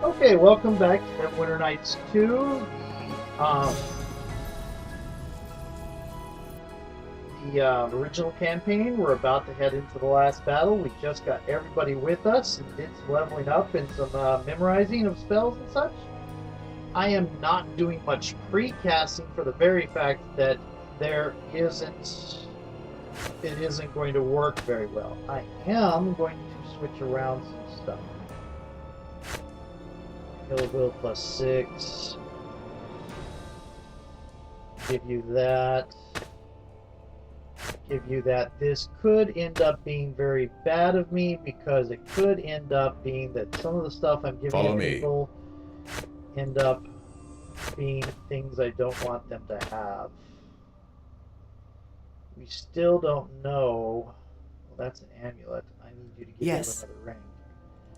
Okay, welcome back to Winter Nights 2. The original campaign. We're about to head into the last battle. We just got everybody with us and did some leveling up and some memorizing of spells and such. I am not doing much pre-casting for the very fact that it isn't going to work very well. I am going to switch around some stuff. Will +6. Give you that. Give you that. This could end up being very bad of me because it could end up being that some of the stuff I'm giving people end up being things I don't want them to have. We still don't know. Well, that's an amulet. I need you to give you another ring.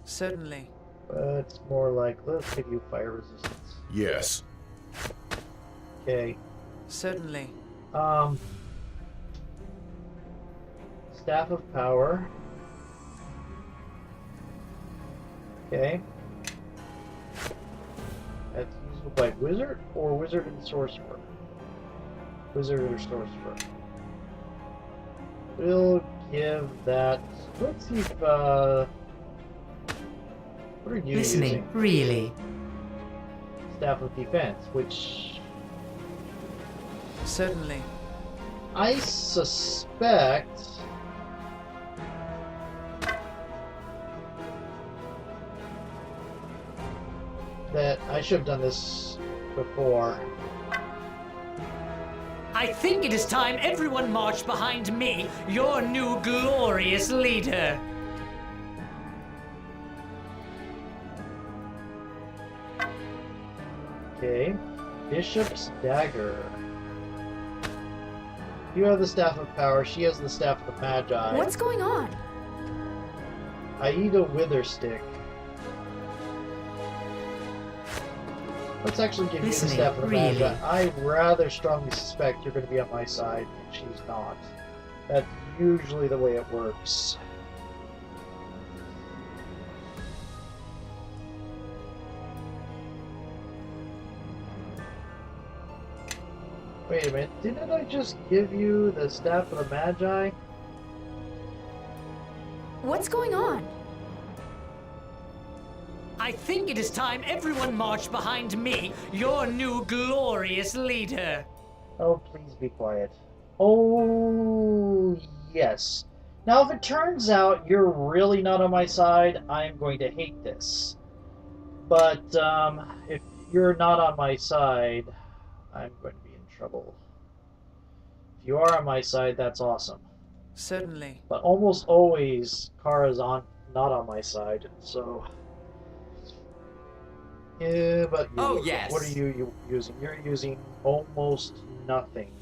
Certainly. But it's more like, let's give you fire resistance. Yes. Okay. Certainly. Staff of Power. Okay. That's usable by Wizard or Wizard and Sorcerer? Wizard or Sorcerer. We'll give that... Let's see if, what are you using? Really? Staff of Defense, which... Certainly. I suspect... that I should have done this before. I think it is time everyone marched behind me, your new glorious leader. Okay. Bishop's Dagger. You have the Staff of Power, she has the Staff of the Magi. What's going on? Aida Witherstick. Let's actually give you the Staff of the Magi. I rather strongly suspect you're going to be on my side, and she's not. That's usually the way it works. Wait a minute, didn't I just give you the Staff of the Magi? What's going on? I think it is time everyone marched behind me, your new glorious leader. Oh, please be quiet. Oh, yes. Now, if it turns out you're really not on my side, I'm going to hate this. But, if you're not on my side, I'm going to be in trouble. If you are on my side, that's awesome. Certainly. But almost always, Kara's not on my side, so... Yeah, but you, oh, yes. What are you using? You're using almost nothing.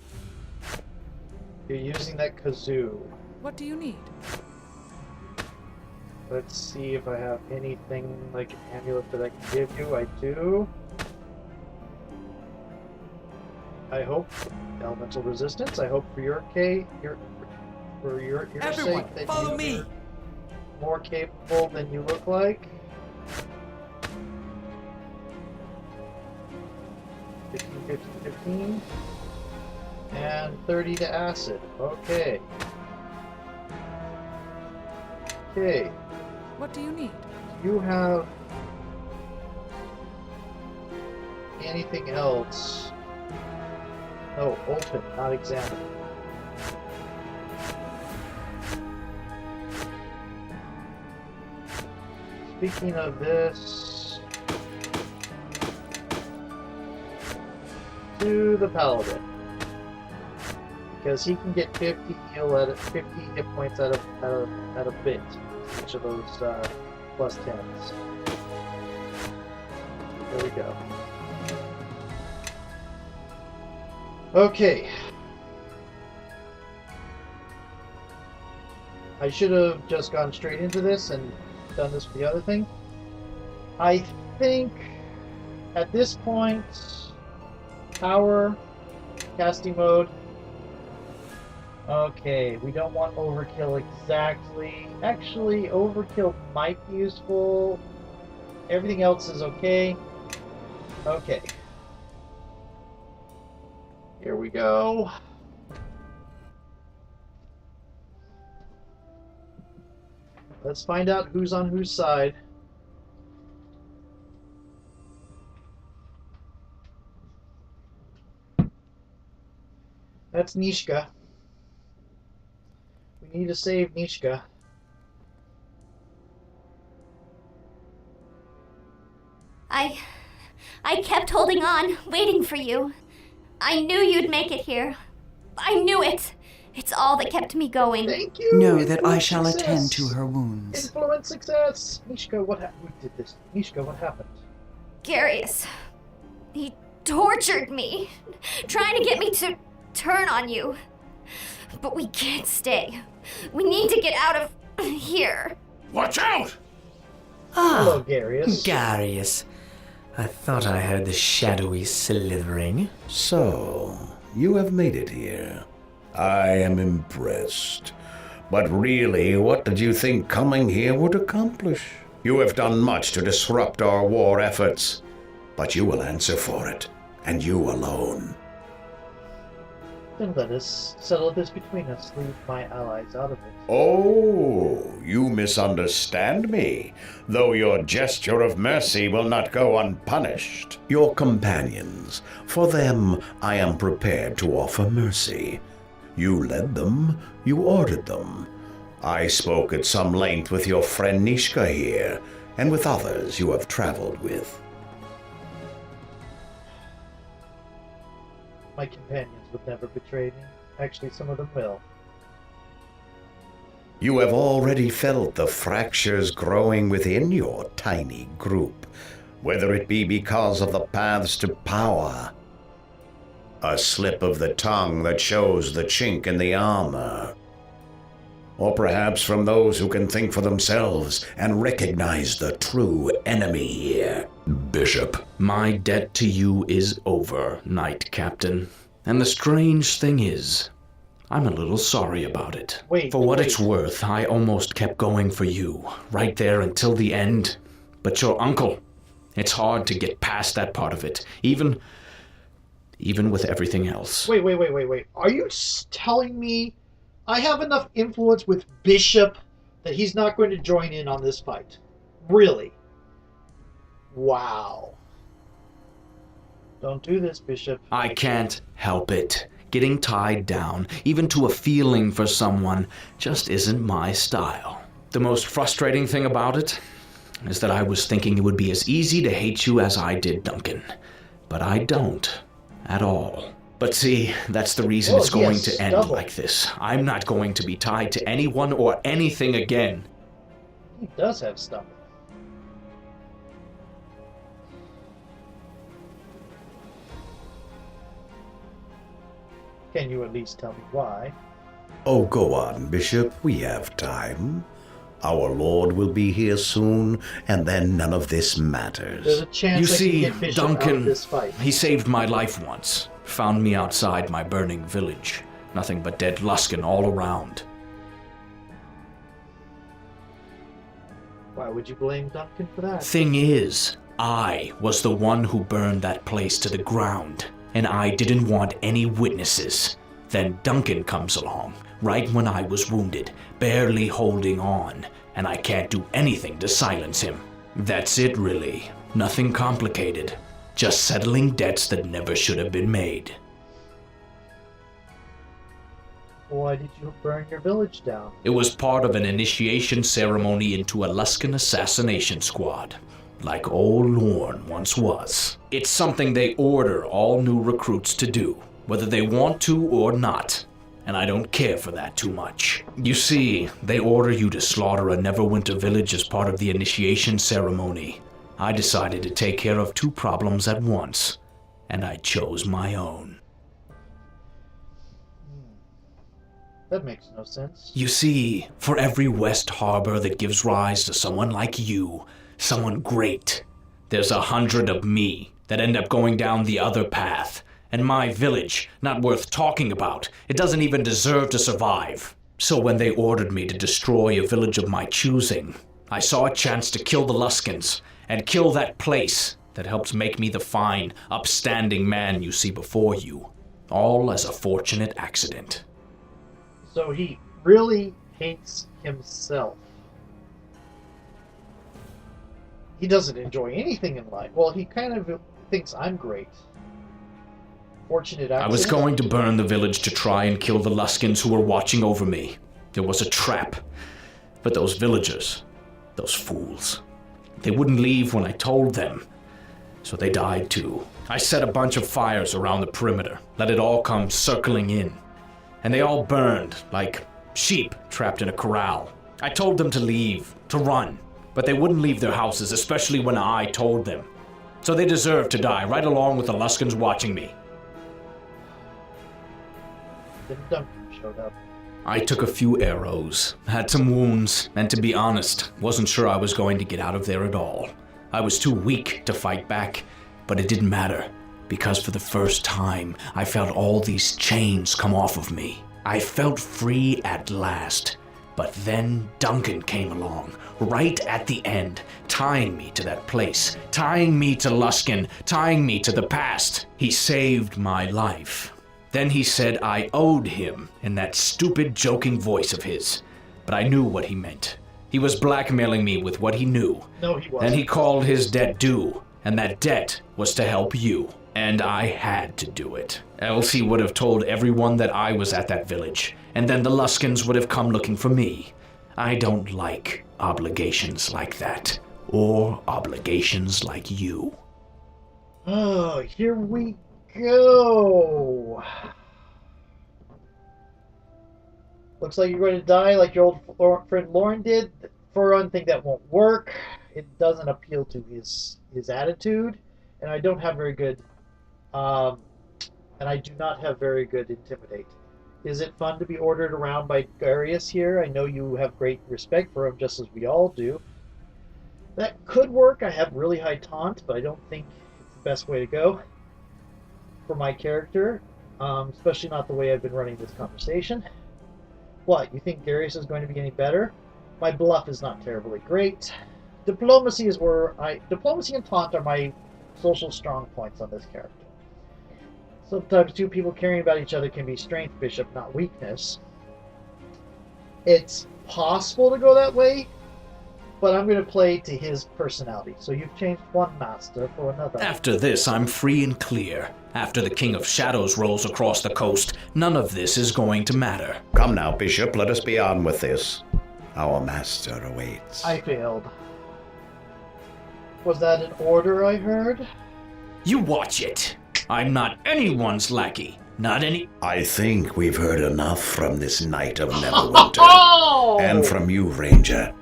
You're using that kazoo. What do you need? Let's see if I have anything like an amulet that I can give you. I do. I hope elemental resistance. I hope for your sake that follow you're me. more capable than you look like. 15, 15, 15. And 30 to acid. Okay. Okay. What do you need? Do you have anything else? No, open, not examine. Speaking of this, to the paladin, because he can get 50 hit points out of bit each of those plus 10s. There we go. Okay. I should have just gone straight into this and done this for the other thing. I think at this point, power, casting mode. Okay, we don't want overkill exactly. Actually, overkill might be useful Everything else is okay. Okay. Here we go. Let's find out who's on whose side. That's Neeshka. We need to save Neeshka. I kept holding on, waiting for you. I knew you'd make it here. I knew it. It's all that kept me going. Thank you. Know that I Influence shall success. attend to her wounds. Influence success. Neeshka, who did this? Neeshka, what happened? Garius. He tortured me, trying to get me to turn on you. But we can't stay. We need to get out of here. Watch out! Hello, Garius. Garius. I thought I heard the shadowy slithering. So, you have made it here. I am impressed. But really, what did you think coming here would accomplish? You have done much to disrupt our war efforts, but you will answer for it, and you alone. Then let us settle this between us. Leave my allies out of it. Oh, you misunderstand me, though your gesture of mercy will not go unpunished. Your companions, for them I am prepared to offer mercy. You led them, you ordered them. I spoke at some length with your friend Neeshka here, and with others you have traveled with. My companions would never betray me. Actually, some of them will. You have already felt the fractures growing within your tiny group, whether it be because of the paths to power, a slip of the tongue that shows the chink in the armor, or perhaps from those who can think for themselves and recognize the true enemy here. Bishop, my debt to you is over, Knight Captain. And the strange thing is, I'm a little sorry about it. For what it's worth, I almost kept going for you, right there until the end. But your uncle, it's hard to get past that part of it, even with everything else. Wait. Are you telling me I have enough influence with Bishop that he's not going to join in on this fight? Really? Wow. Don't do this, Bishop. I can't help it. Getting tied down, even to a feeling for someone, just isn't my style. The most frustrating thing about it is that I was thinking it would be as easy to hate you as I did Duncan. But I don't. At all. But see, that's the reason it's going to end like this. I'm not going to be tied to anyone or anything again. He does have stomach. Can you at least tell me why? Oh, go on, Bishop. We have time. Our Lord will be here soon, and then none of this matters. There's a chance You I see, can get Bishop out of Duncan, this fight. he saved my life once. Found me outside my burning village. Nothing but dead Luskan all around. Why would you blame Duncan for that? Thing is, I was the one who burned that place to the ground, and I didn't want any witnesses. Then Duncan comes along, right when I was wounded, barely holding on, and I can't do anything to silence him. That's it, really. Nothing complicated. Just settling debts that never should have been made. Why did you burn your village down? It was part of an initiation ceremony into a Luskan assassination squad, like old Lorne once was. It's something they order all new recruits to do, whether they want to or not, and I don't care for that too much. You see, they order you to slaughter a Neverwinter village as part of the initiation ceremony. I decided to take care of two problems at once, and I chose my own. That makes no sense. You see, for every West Harbor that gives rise to someone like you, someone great, there's 100 of me that end up going down the other path. And my village, not worth talking about. It doesn't even deserve to survive. So when they ordered me to destroy a village of my choosing, I saw a chance to kill the Luskans and kill that place that helped make me the fine, upstanding man you see before you. All as a fortunate accident. So he really hates himself. He doesn't enjoy anything in life. Well, he kind of thinks I'm great. Fortunate accident. I was going to burn the village to try and kill the Luskins who were watching over me. It was a trap. But those villagers, those fools, they wouldn't leave when I told them. So they died too. I set a bunch of fires around the perimeter, let it all come circling in. And they all burned like sheep trapped in a corral. I told them to leave, to run. But they wouldn't leave their houses, especially when I told them. So they deserved to die, right along with the Luskins watching me. Then Duncan showed up. I took a few arrows, had some wounds, and to be honest, wasn't sure I was going to get out of there at all. I was too weak to fight back, but it didn't matter, because for the first time, I felt all these chains come off of me. I felt free at last. But then Duncan came along, right at the end, tying me to that place, tying me to Luskin, tying me to the past. He saved my life. Then he said I owed him in that stupid joking voice of his. But I knew what he meant. He was blackmailing me with what he knew. No, he wasn't. Then he called his debt due, and that debt was to help you. And I had to do it. Else he would have told everyone that I was at that village, and then the Luskins would have come looking for me. I don't like obligations like that, or obligations like you. Oh, here we go. Looks like you're going to die like your old friend Lauren did. For one thing, that won't work. It doesn't appeal to his attitude, and I don't have very good and I do not have very good intimidate. Is it fun to be ordered around by Darius here? I know you have great respect for him, just as we all do. That could work. I have really high taunt, but I don't think it's the best way to go for my character, especially not the way I've been running this conversation. What, you think Darius is going to be any better? My bluff is not terribly great. Diplomacy and taunt are my social strong points on this character. Sometimes two people caring about each other can be strength, Bishop, not weakness. It's possible to go that way, but I'm going to play to his personality. So you've changed one master for another. After this, I'm free and clear. After the King of Shadows rolls across the coast, none of this is going to matter. Come now, Bishop, let us be on with this. Our master awaits. I failed. Was that an order I heard? You watch it. I'm not anyone's lackey. Not any... I think we've heard enough from this Knight of Neverwinter. And from you, Ranger.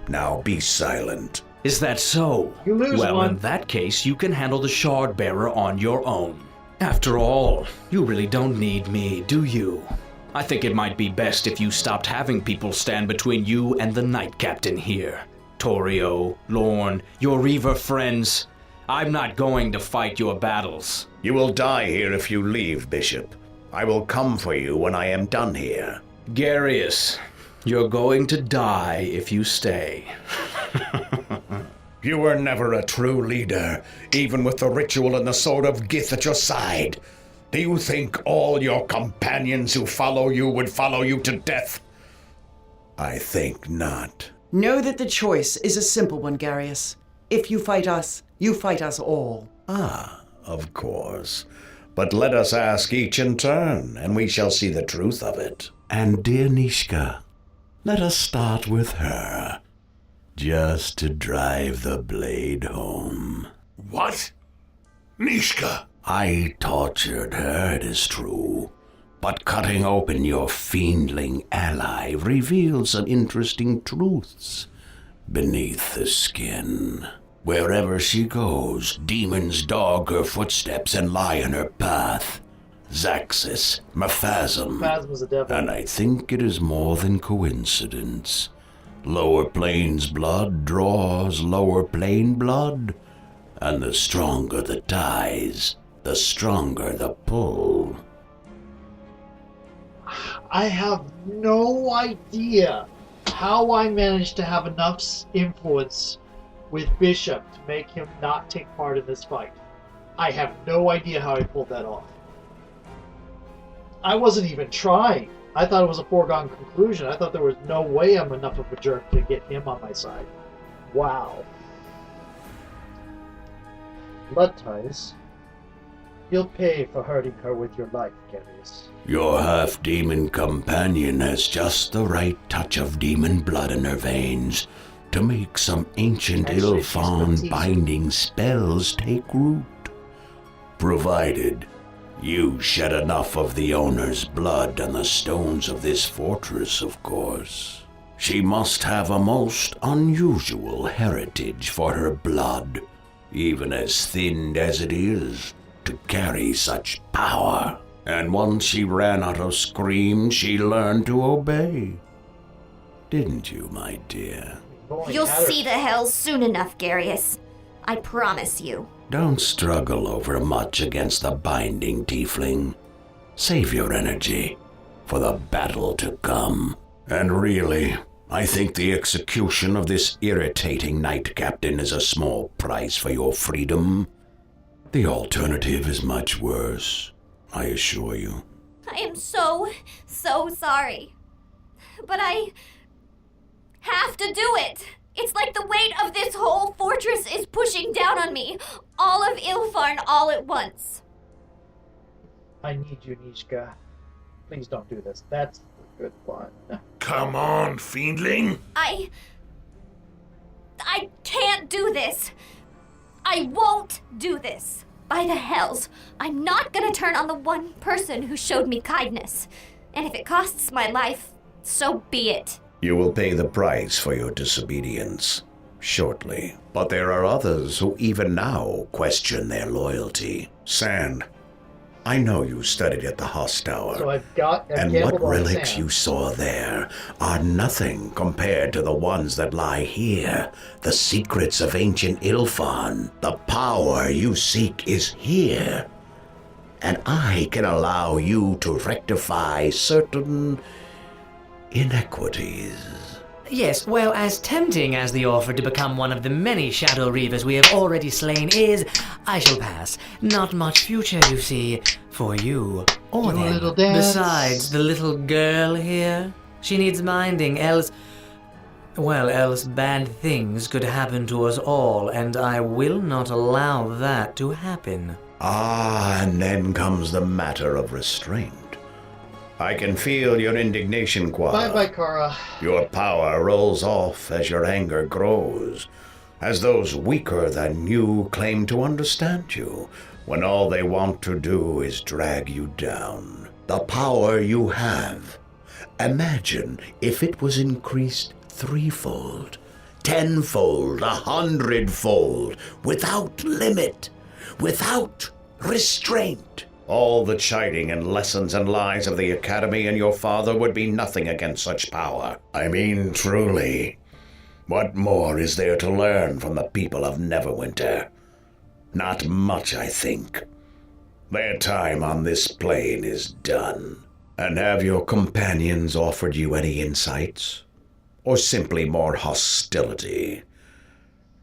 Now be silent. Is that so? You lose well, one. in that case, you can handle the Shard Bearer on your own. After all, you really don't need me, do you? I think it might be best if you stopped having people stand between you and the Knight Captain here. Torio, Lorne, your Reaver friends. I'm not going to fight your battles. You will die here if you leave, Bishop. I will come for you when I am done here. Garius, you're going to die if you stay. You were never a true leader, even with the ritual and the sword of Gith at your side. Do you think all your companions who follow you would follow you to death? I think not. Know that the choice is a simple one, Garius. If you fight us all. Ah, of course. But let us ask each in turn, and we shall see the truth of it. And dear Neeshka, let us start with her, just to drive the blade home. What? Neeshka? I tortured her, it is true, but cutting open your fiendling ally reveals some interesting truths beneath the skin. Wherever she goes, demons dog her footsteps and lie in her path. Zaxis, Maphasm. Phasma's a devil. And I think it is more than coincidence. Lower planes blood draws lower plane blood, and the stronger the ties, the stronger the pull. I have no idea how I managed to have enough influence with Bishop to make him not take part in this fight. I have no idea how I pulled that off. I wasn't even trying. I thought it was a foregone conclusion. I thought there was no way I'm enough of a jerk to get him on my side. Wow. Blood ties. You'll pay for hurting her with your life, Garius. Your half-demon companion has just the right touch of demon blood in her veins to make some ancient Actually, she's Ilfan baptized. binding spells take root. Provided you shed enough of the owner's blood on the stones of this fortress, of course. She must have a most unusual heritage for her blood, even as thinned as it is, to carry such power. And once she ran out of screams, she learned to obey. Didn't you, my dear? You'll see the hells soon enough, Garius. I promise you. Don't struggle over much against the binding tiefling. Save your energy for the battle to come. And really, I think the execution of this irritating knight captain is a small price for your freedom. The alternative is much worse, I assure you. I am so sorry. But I have to do it. It's like the weight of this whole fortress is pushing down on me. All of Ilfarn all at once. I need you, Neeshka. Please don't do this. That's the good one. Come on, fiendling. I can't do this. I won't do this. By the hells, I'm not gonna turn on the one person who showed me kindness. And if it costs my life, so be it. You will pay the price for your disobedience shortly. But there are others who even now question their loyalty. Sand, I know you studied at the Hoss Tower. So I've And gambled what on relics Sam. you saw there are nothing compared to the ones that lie here. The secrets of ancient Ilfan. The power you seek is here. And I can allow you to rectify certain inequities. Yes, well, as tempting as the offer to become one of the many Shadow Reavers we have already slain is, I shall pass. Not much future, you see, for you or Your them. little dance. Besides, the little girl here, she needs minding, else bad things could happen to us all, and I will not allow that to happen. Ah, and then comes the matter of restraint. I can feel your indignation, Quara. Bye-bye, Kara. Your power rolls off as your anger grows, as those weaker than you claim to understand you, when all they want to do is drag you down. The power you have. Imagine if it was increased threefold, tenfold, 100-fold, without limit, without restraint. All the chiding and lessons and lies of the Academy and your father would be nothing against such power. I mean, truly. What more is there to learn from the people of Neverwinter? Not much, I think. Their time on this plane is done. And have your companions offered you any insights? Or simply more hostility?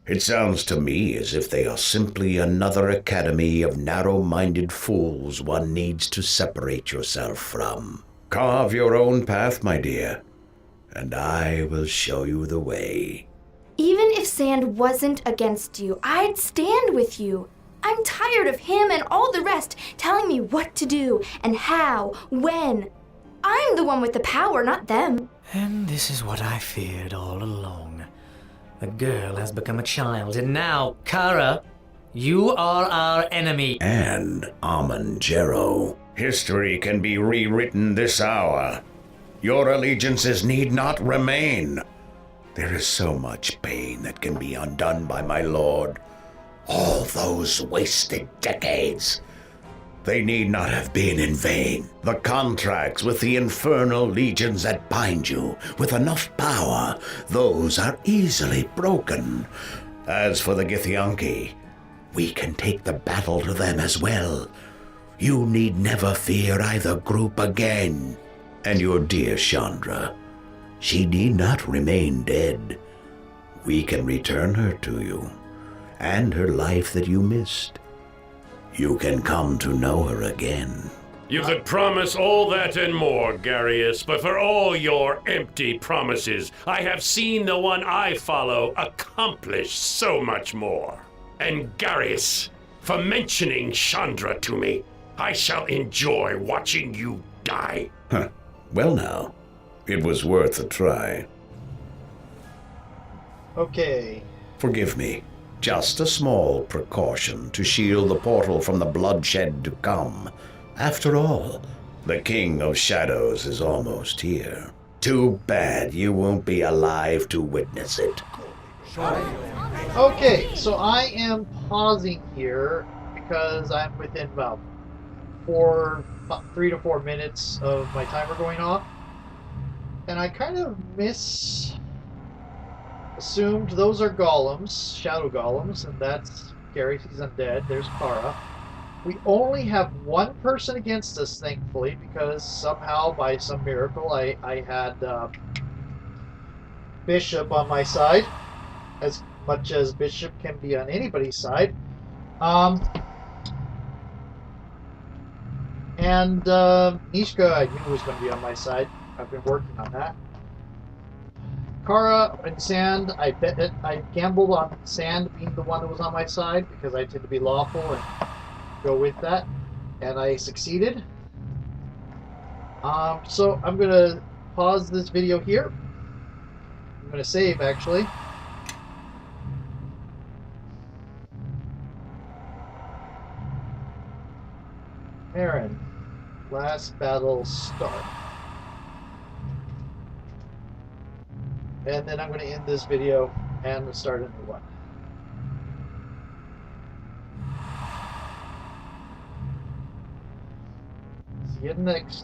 It sounds to me as if they are simply another academy of narrow-minded fools one needs to separate yourself from. Carve your own path, my dear, and I will show you the way. Even if Sand wasn't against you, I'd stand with you. I'm tired of him and all the rest telling me what to do and how, when. I'm the one with the power, not them. And this is what I feared all along. The girl has become a child, and now, Kara, you are our enemy. And Amanjero. History can be rewritten this hour. Your allegiances need not remain. There is so much pain that can be undone by my lord. All those wasted decades. They need not have been in vain. The contracts with the infernal legions that bind you with enough power, those are easily broken. As for the Githyanki, we can take the battle to them as well. You need never fear either group again. And your dear Chandra, she need not remain dead. we can return her to you, and her life that you missed. You can come to know her again. You could promise all that and more, Garius, but for all your empty promises, I have seen the one I follow accomplish so much more. And Garius, for mentioning Chandra to me, I shall enjoy watching you die. Huh. Well now, it was worth a try. Okay. Forgive me. Just a small precaution to shield the portal from the bloodshed to come. After all, the King of Shadows is almost here. Too bad you won't be alive to witness it. Okay, so I am pausing here because I'm within about 3 to 4 minutes of my timer going off. And I kind of assumed those are golems, shadow golems, and that's Gary, he's undead. There's Kara. We only have one person against us, thankfully, because somehow, by some miracle, I had Bishop on my side, as much as Bishop can be on anybody's side. And Neeshka, I knew was going to be on my side. I've been working on that. Kara and Sand, I gambled on Sand being the one that was on my side because I tend to be lawful and go with that, and I succeeded. So I'm going to pause this video here. I'm going to save, actually. Meren, last battle start. And then I'm going to end this video and start a new one. See you next